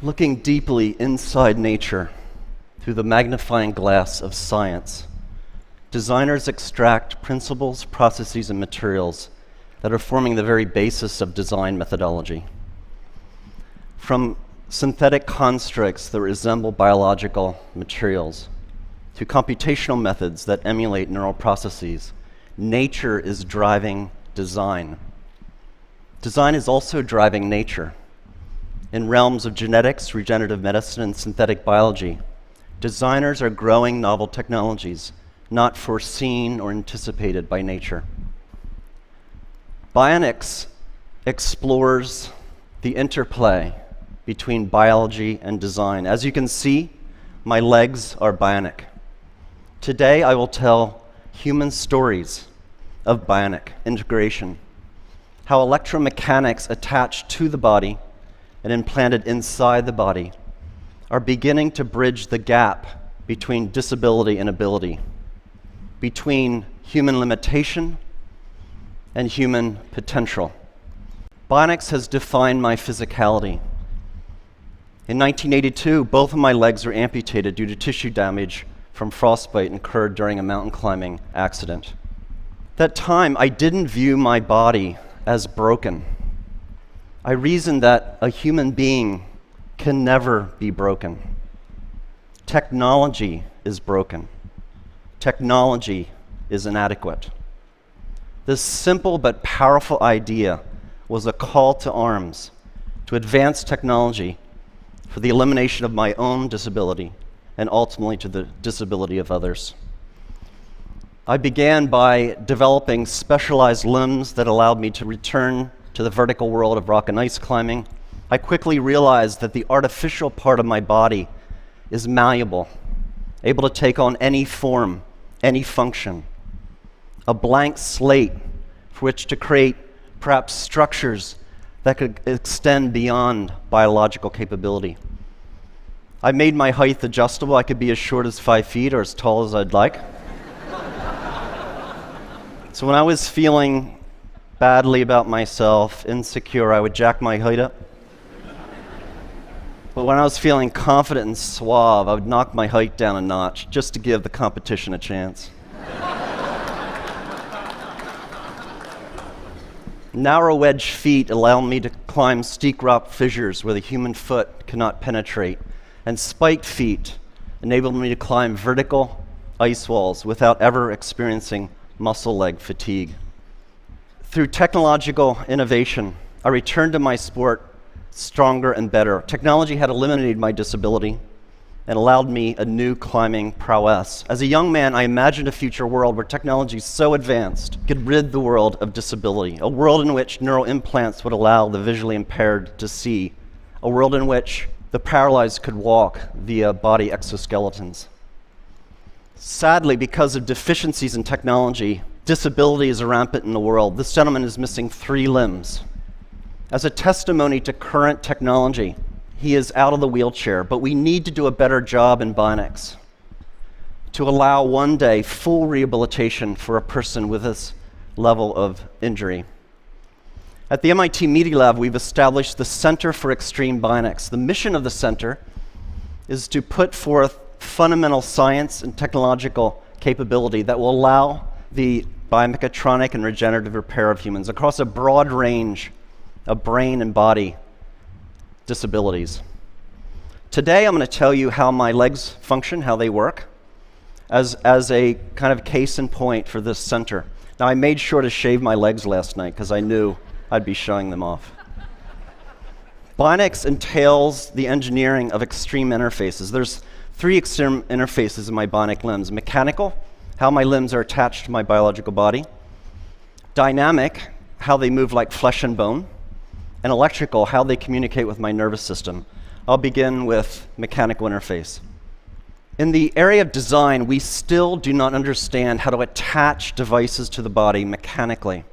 Looking deeply inside nature through the magnifying glass of science, designers extract principles, processes, and materials that are forming the very basis of design methodology. From synthetic constructs that resemble biological materials to computational methods that emulate neural processes, nature is driving design. Design is also driving nature. In realms of genetics, regenerative medicine, and synthetic biology, designers are growing novel technologies not foreseen or anticipated by nature. Bionics explores the interplay between biology and design. As you can see, my legs are bionic. Today, I will tell human stories of bionic integration, how electromechanics attached to the body and implanted inside the body are beginning to bridge the gap between disability and ability, between human limitation and human potential. Bionics has defined my physicality. In 1982, both of my legs were amputated due to tissue damage from frostbite incurred during a mountain climbing accident. At that time, I didn't view my body as broken. I reasoned that a human being can never be broken. Technology is broken. Technology is inadequate. This simple but powerful idea was a call to arms to advance technology for the elimination of my own disability and ultimately to the disability of others. I began by developing specialized limbs that allowed me to return to the vertical world of rock and ice climbing. I quickly realized that the artificial part of my body is malleable, able to take on any form, any function, a blank slate for which to create perhaps structures that could extend beyond biological capability. I made my height adjustable. I could be as short as 5 feet or as tall as I'd like. So when I was feeling badly about myself, insecure, I would jack my height up. But when I was feeling confident and suave, I would knock my height down a notch just to give the competition a chance. Narrow wedge feet allow me to climb steep rock fissures where the human foot cannot penetrate, and spiked feet enabled me to climb vertical ice walls without ever experiencing muscle leg fatigue. Through technological innovation, I returned to my sport stronger and better. Technology had eliminated my disability and allowed me a new climbing prowess. As a young man, I imagined a future world where technology so advanced could rid the world of disability, a world in which neural implants would allow the visually impaired to see, a world in which the paralyzed could walk via body exoskeletons. Sadly, because of deficiencies in technology, disability is rampant in the world. This gentleman is missing 3 limbs. As a testimony to current technology, he is out of the wheelchair, but we need to do a better job in bionics to allow one day full rehabilitation for a person with this level of injury. At the MIT Media Lab, we've established the Center for Extreme Bionics. The mission of the center is to put forth fundamental science and technological capability that will allow the biomechatronic and regenerative repair of humans across a broad range of brain and body disabilities. Today, I'm going to tell you how my legs function, how they work, as a kind of case in point for this center. Now, I made sure to shave my legs last night because I knew I'd be showing them off. Bionics entails the engineering of extreme interfaces. There's 3 extreme interfaces in my bionic limbs: mechanical, how my limbs are attached to my biological body; dynamic, how they move like flesh and bone; and electrical, how they communicate with my nervous system. I'll begin with mechanical interface. In the area of design, we still do not understand how to attach devices to the body mechanically.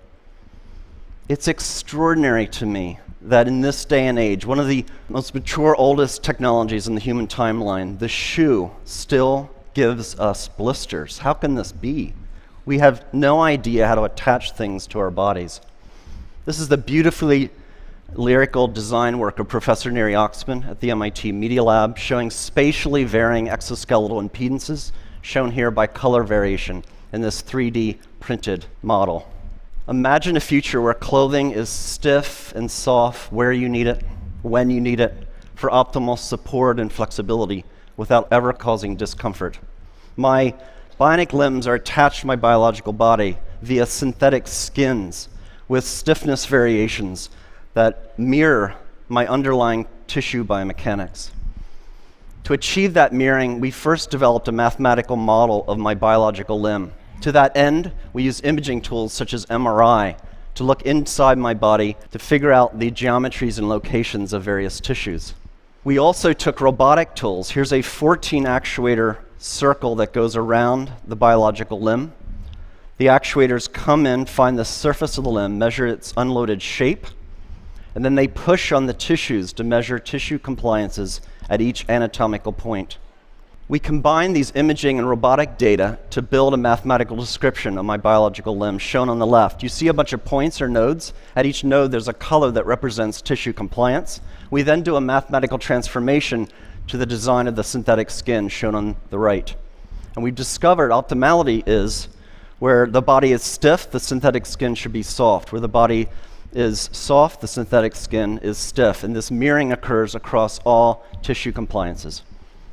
It's extraordinary to me that in this day and age, one of the most mature, oldest technologies in the human timeline, the shoe, still gives us blisters. How can this be? We have no idea how to attach things to our bodies. This is the beautifully lyrical design work of Professor Neri Oxman at the MIT Media Lab, showing spatially varying exoskeletal impedances, shown here by color variation in this 3D printed model. Imagine a future where clothing is stiff and soft where you need it, when you need it, for optimal support and flexibility without ever causing discomfort. My bionic limbs are attached to my biological body via synthetic skins with stiffness variations that mirror my underlying tissue biomechanics. To achieve that mirroring, we first developed a mathematical model of my biological limb. To that end, we use imaging tools such as MRI to look inside my body to figure out the geometries and locations of various tissues. We also took robotic tools. Here's a 14 actuator circle that goes around the biological limb. The actuators come in, find the surface of the limb, measure its unloaded shape, and then they push on the tissues to measure tissue compliances at each anatomical point. We combine these imaging and robotic data to build a mathematical description of my biological limb, shown on the left. You see a bunch of points or nodes. At each node, there's a color that represents tissue compliance. We then do a mathematical transformation to the design of the synthetic skin, shown on the right. And we've discovered optimality is where the body is stiff, the synthetic skin should be soft. Where the body is soft, the synthetic skin is stiff. And this mirroring occurs across all tissue compliances.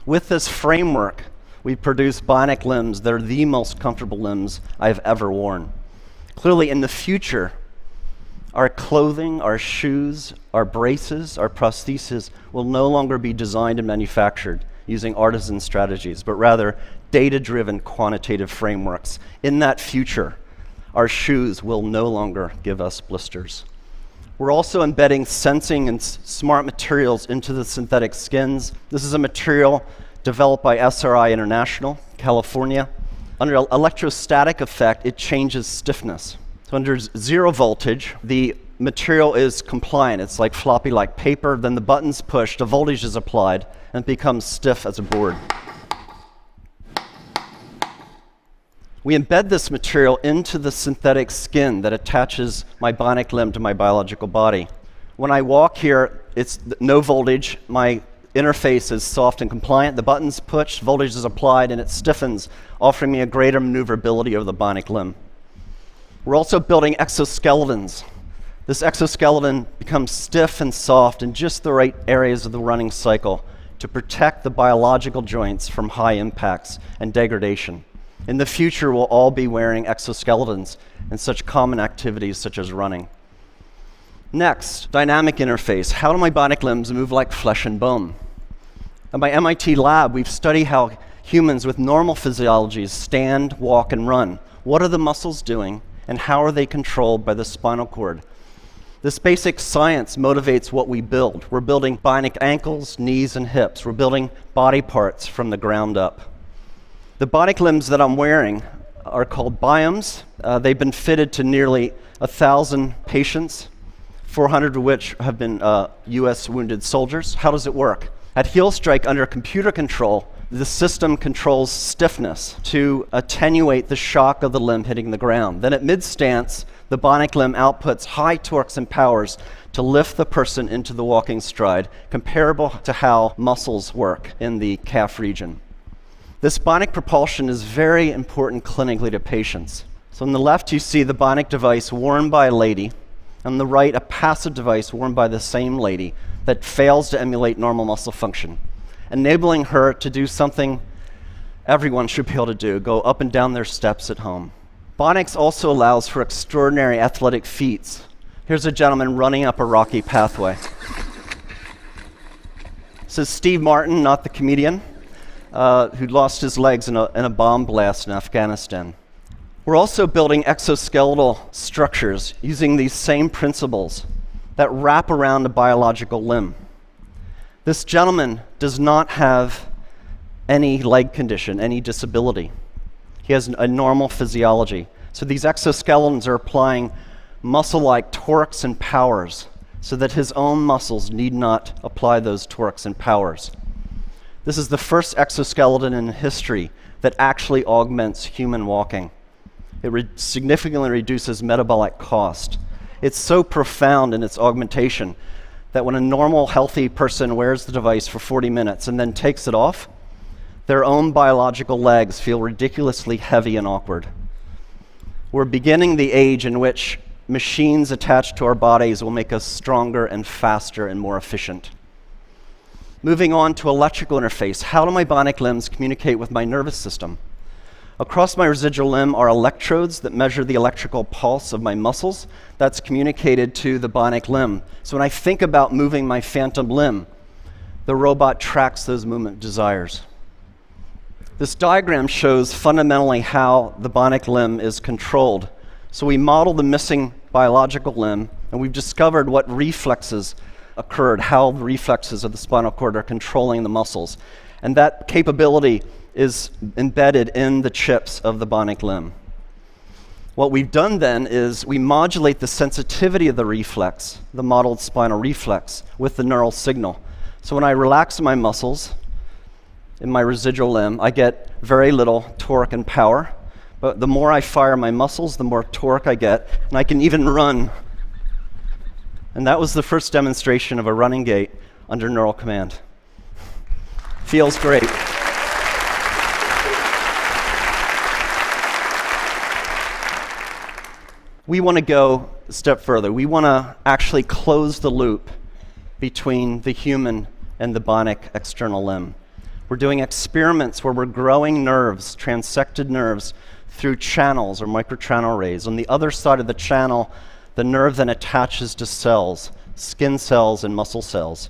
With this framework, we produce bionic limbs that are the most comfortable limbs I've ever worn. Clearly, in the future, our clothing, our shoes, our braces, our prostheses will no longer be designed and manufactured using artisan strategies, but rather data-driven quantitative frameworks. In that future, our shoes will no longer give us blisters. We're also embedding sensing and smart materials into the synthetic skins. This is a material developed by SRI International, California. Under electrostatic effect, it changes stiffness. So under zero voltage, the material is compliant. It's like floppy like paper. Then the button's pushed, a voltage is applied, and it becomes stiff as a board. We embed this material into the synthetic skin that attaches my bionic limb to my biological body. When I walk here, it's no voltage. My interface is soft and compliant. The button's pushed, voltage is applied, and it stiffens, offering me a greater maneuverability of the bionic limb. We're also building exoskeletons. This exoskeleton becomes stiff and soft in just the right areas of the running cycle to protect the biological joints from high impacts and degradation. In the future, we'll all be wearing exoskeletons in such common activities such as running. Next, dynamic interface. How do my bionic limbs move like flesh and bone? At my MIT lab, we've studied how humans with normal physiologies stand, walk, and run. What are the muscles doing, and how are they controlled by the spinal cord? This basic science motivates what we build. We're building bionic ankles, knees, and hips. We're building body parts from the ground up. The bionic limbs that I'm wearing are called biomes. They've been fitted to nearly 1,000 patients, 400 of which have been US wounded soldiers. How does it work? At heel strike under computer control, the system controls stiffness to attenuate the shock of the limb hitting the ground. Then at mid-stance, the bionic limb outputs high torques and powers to lift the person into the walking stride, comparable to how muscles work in the calf region. This bionic propulsion is very important clinically to patients. So on the left, you see the bionic device worn by a lady. On the right, a passive device worn by the same lady that fails to emulate normal muscle function, enabling her to do something everyone should be able to do, go up and down their steps at home. Bionics also allows for extraordinary athletic feats. Here's a gentleman running up a rocky pathway. This is Steve Martin, not the comedian, who lost his legs in a bomb blast in Afghanistan. We're also building exoskeletal structures using these same principles that wrap around a biological limb. This gentleman does not have any leg condition, any disability. He has a normal physiology. So these exoskeletons are applying muscle-like torques and powers so that his own muscles need not apply those torques and powers. This is the first exoskeleton in history that actually augments human walking. It significantly reduces metabolic cost. It's so profound in its augmentation that when a normal, healthy person wears the device for 40 minutes and then takes it off, their own biological legs feel ridiculously heavy and awkward. We're beginning the age in which machines attached to our bodies will make us stronger and faster and more efficient. Moving on to electrical interface. How do my bionic limbs communicate with my nervous system? Across my residual limb are electrodes that measure the electrical pulse of my muscles. That's communicated to the bionic limb. So when I think about moving my phantom limb, the robot tracks those movement desires. This diagram shows fundamentally how the bionic limb is controlled. So we model the missing biological limb, and we've discovered what reflexes occurred, how the reflexes of the spinal cord are controlling the muscles. And that capability is embedded in the chips of the bionic limb. What we've done then is we modulate the sensitivity of the reflex, the modeled spinal reflex, with the neural signal. So when I relax my muscles in my residual limb, I get very little torque and power. But the more I fire my muscles, the more torque I get, and I can even run. And that was the first demonstration of a running gait under neural command. Feels great. We want to go a step further. We want to actually close the loop between the human and the bionic external limb. We're doing experiments where we're growing nerves, transected nerves, through channels or microchannel arrays. On the other side of the channel, the nerve then attaches to cells, skin cells and muscle cells.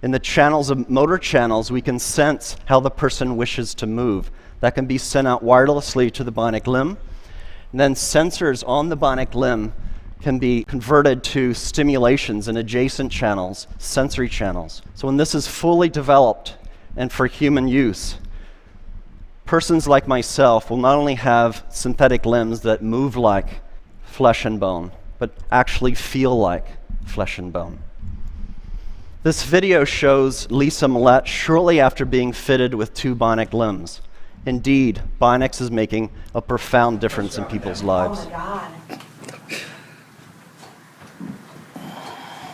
In the channels of motor channels, we can sense how the person wishes to move. That can be sent out wirelessly to the bionic limb. And then sensors on the bionic limb can be converted to stimulations in adjacent channels, sensory channels. So when this is fully developed and for human use, persons like myself will not only have synthetic limbs that move like flesh and bone, but actually feel like flesh and bone. This video shows Lisa Millette shortly after being fitted with 2 bionic limbs. Indeed, bionics is making a profound difference in people's lives. Oh my God.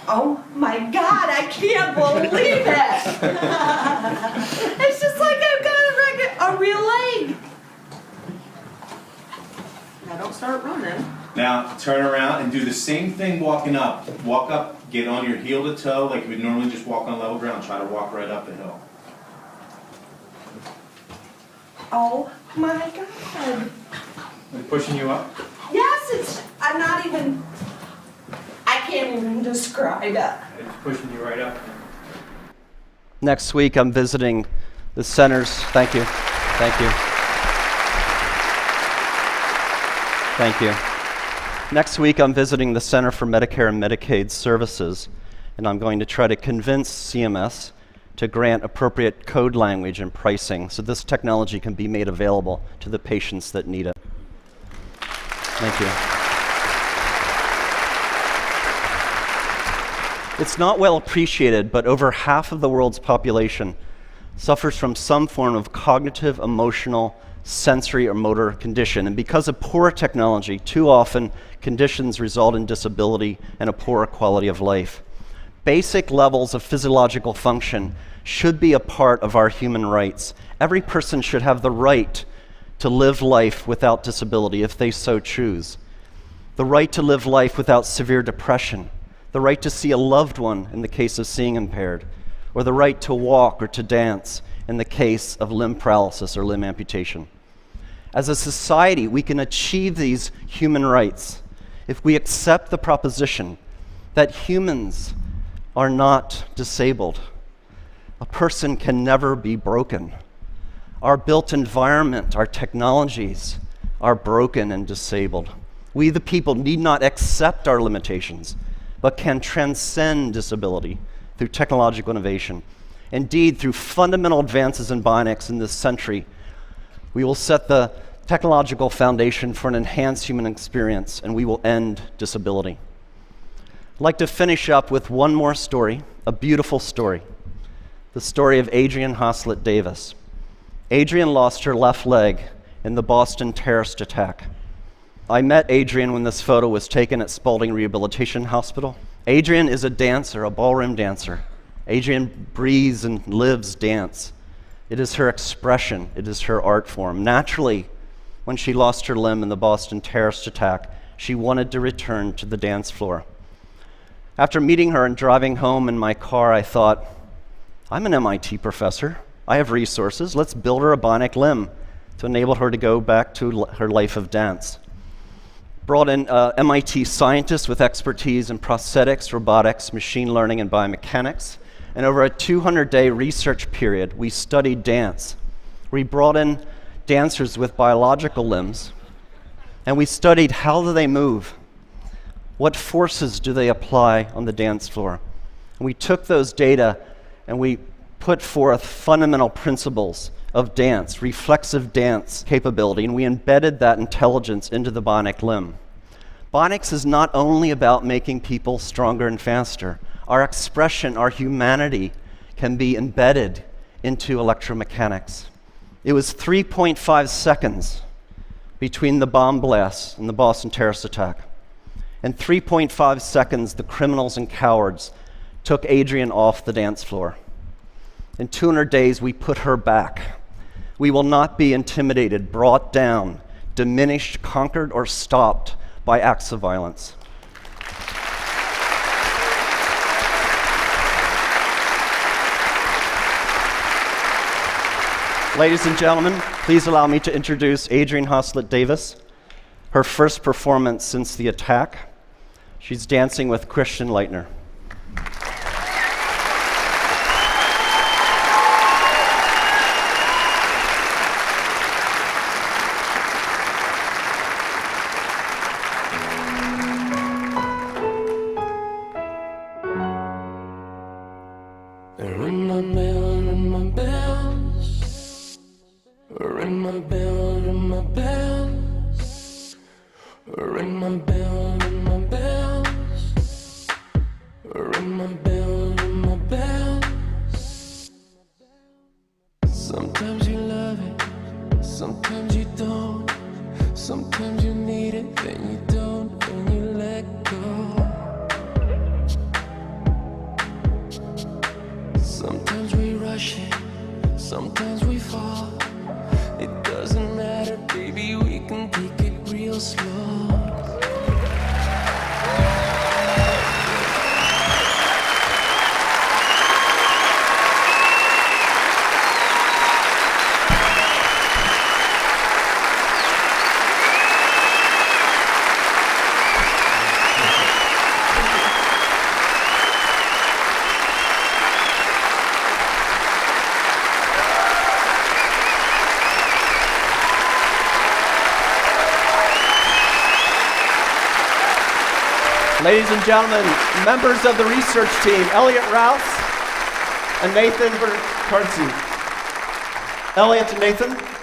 Oh my God, I can't believe it. It's just like I've got a real leg. Now don't start running. Now turn around and do the same thing walking up. Walk up, get on your heel to toe like you would normally just walk on level ground. Try to walk right up the hill. Oh my God. They're pushing you up? Yes, I'm not even, I can't even describe it. It's pushing you right up. Next week, I'm visiting the centers. Thank you. Thank you. Thank you. Next week, I'm visiting the Center for Medicare and Medicaid Services, and I'm going to try to convince CMS to grant appropriate code language and pricing so this technology can be made available to the patients that need it. Thank you. It's not well appreciated, but over half of the world's population suffers from some form of cognitive, emotional, sensory, or motor condition. And because of poor technology, too often conditions result in disability and a poorer quality of life. Basic levels of physiological function should be a part of our human rights. Every person should have the right to live life without disability if they so choose. The right to live life without severe depression. The right to see a loved one in the case of seeing impaired. Or the right to walk or to dance in the case of limb paralysis or limb amputation. As a society, we can achieve these human rights if we accept the proposition that humans are not disabled. A person can never be broken. Our built environment, our technologies are broken and disabled. We, the people, need not accept our limitations, but can transcend disability through technological innovation. Indeed, through fundamental advances in bionics in this century, we will set the technological foundation for an enhanced human experience, and we will end disability. I'd like to finish up with one more story, a beautiful story. The story of Adrienne Haslett Davis. Adrienne lost her left leg in the Boston terrorist attack. I met Adrian when this photo was taken at Spalding Rehabilitation Hospital. Adrian is a dancer, a ballroom dancer. Adrian breathes and lives dance. It is her expression. It is her art form. Naturally, when she lost her limb in the Boston terrorist attack, she wanted to return to the dance floor. After meeting her and driving home in my car, I thought, I'm an MIT professor. I have resources. Let's build her a bionic limb to enable her to go back to her life of dance. Brought in MIT scientists with expertise in prosthetics, robotics, machine learning, and biomechanics. And over a 200-day research period, we studied dance. We brought in dancers with biological limbs, and we studied how do they move, what forces do they apply on the dance floor. And we took those data and we put forth fundamental principles of dance, reflexive dance capability, and we embedded that intelligence into the bionic limb. Bionics is not only about making people stronger and faster. Our expression, our humanity can be embedded into electromechanics. It was 3.5 seconds between the bomb blasts and the Boston terrorist attack. In 3.5 seconds, the criminals and cowards took Adrian off the dance floor. In 200 days, we put her back. We will not be intimidated, brought down, diminished, conquered, or stopped by acts of violence. Ladies and gentlemen, please allow me to introduce Adrian Hoslett Davis, her first performance since the attack. She's dancing with Christian Leitner. Ring my bell, ring my bells. Ring my bell, ring my bells. Ring my bell, ring my bells. Ring my bell, ring my bells. Sometimes you love it, sometimes you don't. Sometimes you need it, then you don't, and you let go. Sometimes we rush it, sometimes we fall. It doesn't matter, baby, we can take it real slow. Ladies and gentlemen, members of the research team, Elliot Rouse and Nathan Verkartzi. Elliot and Nathan.